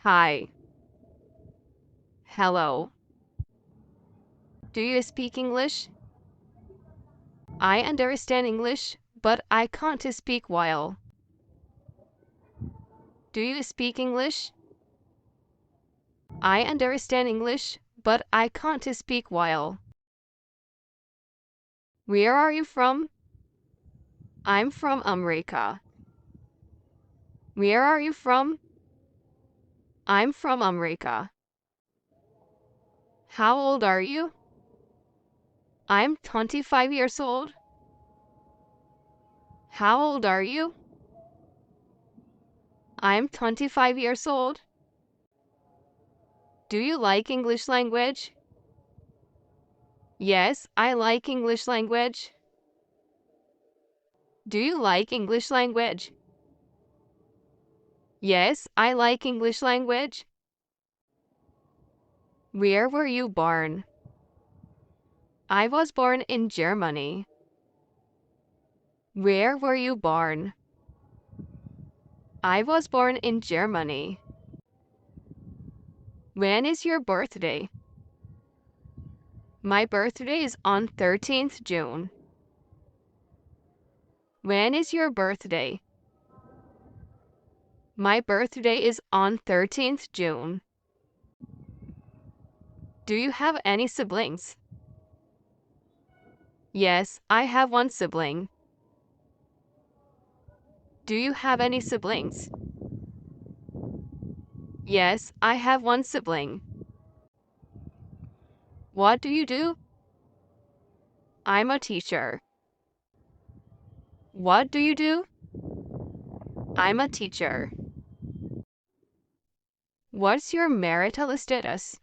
Hi. Hello. Do you speak English? I understand English, but I can't speak well. Do you speak English? I understand English, but I can't speak well. Where are you from? I'm from America. Where are you from? I'm from America. How old are you? I'm 25 years old. How old are you? I'm 25 years old. Do you like English language? Yes, I like English language. Do you like English language? Yes, I like English language. Where were you born? I was born in Germany. Where were you born? I was born in Germany. When is your birthday? My birthday is on 13th June. When is your birthday? My birthday is on 13th June. Do you have any siblings? Yes, I have one sibling. Do you have any siblings? Yes, I have one sibling. What do you do? I'm a teacher. What do you do? I'm a teacher. What's your marital status?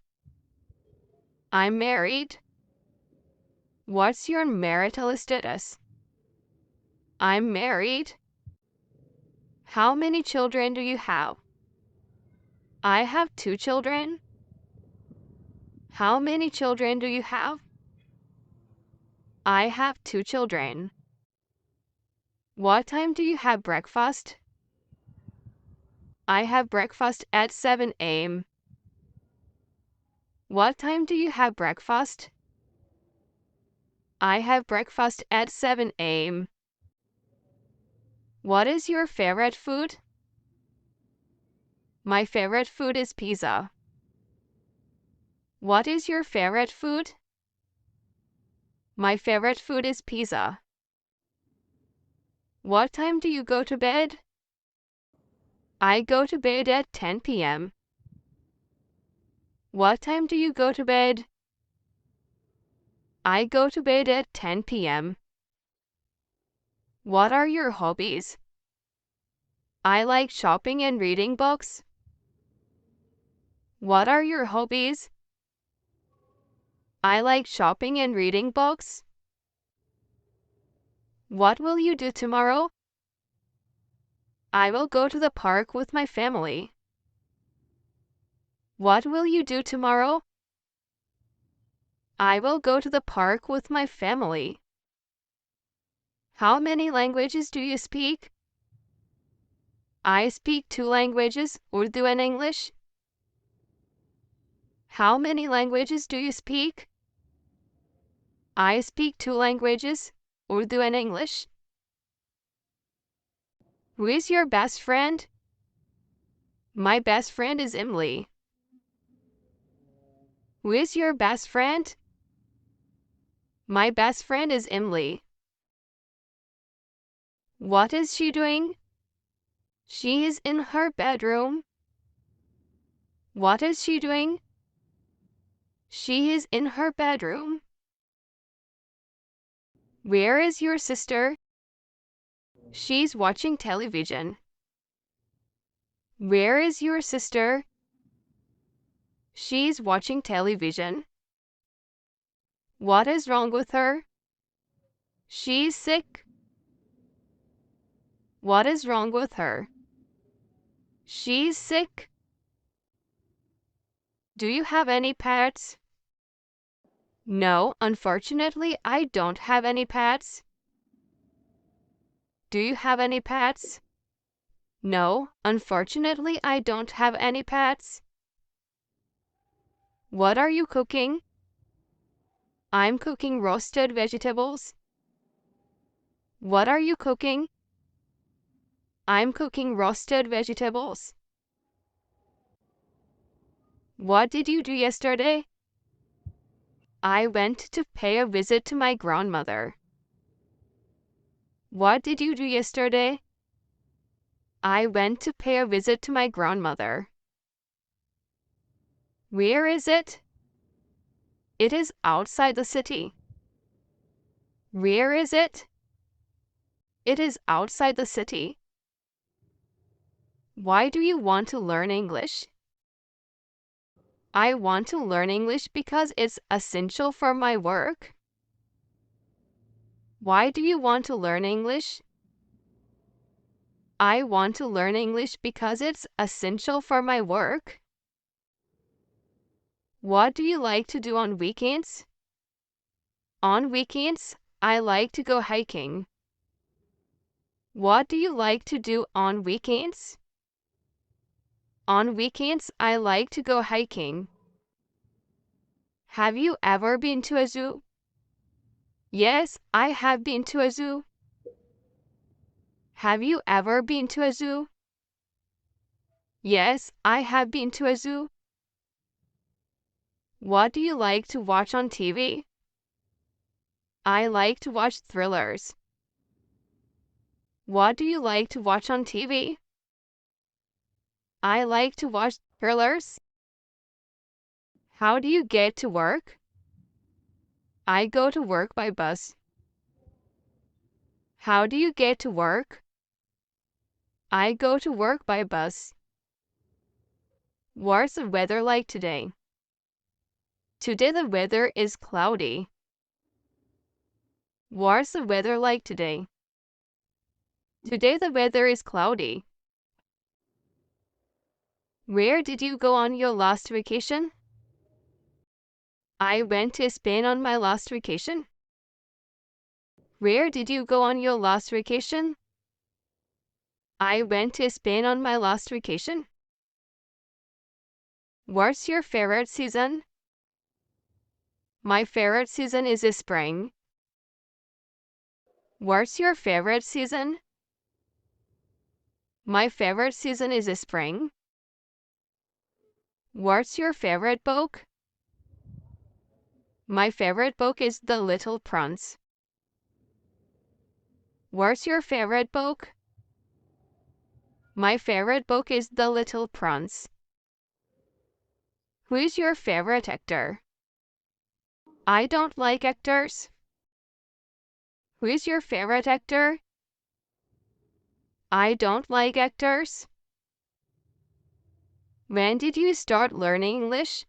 I'm married. What's your marital status? I'm married. How many children do you have? I have 2 children. How many children do you have? I have 2 children. What time do you have breakfast? I have breakfast at 7 a.m. What time do you have breakfast? I have breakfast at 7 a.m. What is your favorite food? My favorite food is pizza. What is your favorite food? My favorite food is pizza. What time do you go to bed? I go to bed at 10 p.m. What time do you go to bed? I go to bed at 10 p.m. What are your hobbies? I like shopping and reading books. What are your hobbies? I like shopping and reading books. What will you do tomorrow? I will go to the park with my family. What will you do tomorrow? I will go to the park with my family. How many languages do you speak? I speak 2 languages, Urdu and English. How many languages do you speak? I speak 2 languages, Urdu and English. Who is your best friend? My best friend is Emily. Who is your best friend? My best friend is Emily. What is she doing? She is in her bedroom. What is she doing? She is in her bedroom. Where is your sister? She's watching television. Where is your sister? She's watching television. What is wrong with her? She's sick. What is wrong with her? She's sick. Do you have any pets? No, unfortunately, I don't have any pets. Do you have any pets? No, unfortunately, I don't have any pets. What are you cooking? I'm cooking roasted vegetables. What are you cooking? I'm cooking roasted vegetables. What did you do yesterday? I went to pay a visit to my grandmother. What did you do yesterday? I went to pay a visit to my grandmother. Where is it? It is outside the city. Where is it? It is outside the city. Why do you want to learn English? I want to learn English because it's essential for my work. Why do you want to learn English? I want to learn English because it's essential for my work. What do you like to do on weekends? On weekends, I like to go hiking. What do you like to do on weekends? On weekends, I like to go hiking. Have you ever been to a zoo? Yes, I have been to a zoo. Have you ever been to a zoo? Yes, I have been to a zoo. What do you like to watch on TV? I like to watch thrillers. What do you like to watch on TV? I like to watch thrillers. How do you get to work? I go to work by bus. How do you get to work? I go to work by bus. What's the weather like today? Today the weather is cloudy. What's the weather like today? Today the weather is cloudy. Where did you go on your last vacation? I went to Spain on my last vacation. Where did you go on your last vacation? I went to Spain on my last vacation. What's your favorite season? My favorite season is the spring. What's your favorite season? My favorite season is the spring. What's your favorite book? My favorite book is The Little Prince. What's your favorite book? My favorite book is The Little Prince. Who is your favorite actor? I don't like actors. Who is your favorite actor? I don't like actors. When did you start learning English?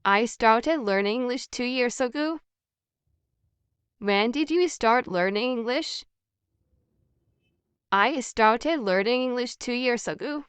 I started learning English 2 years ago. When did you start learning English? I started learning English 2 years ago.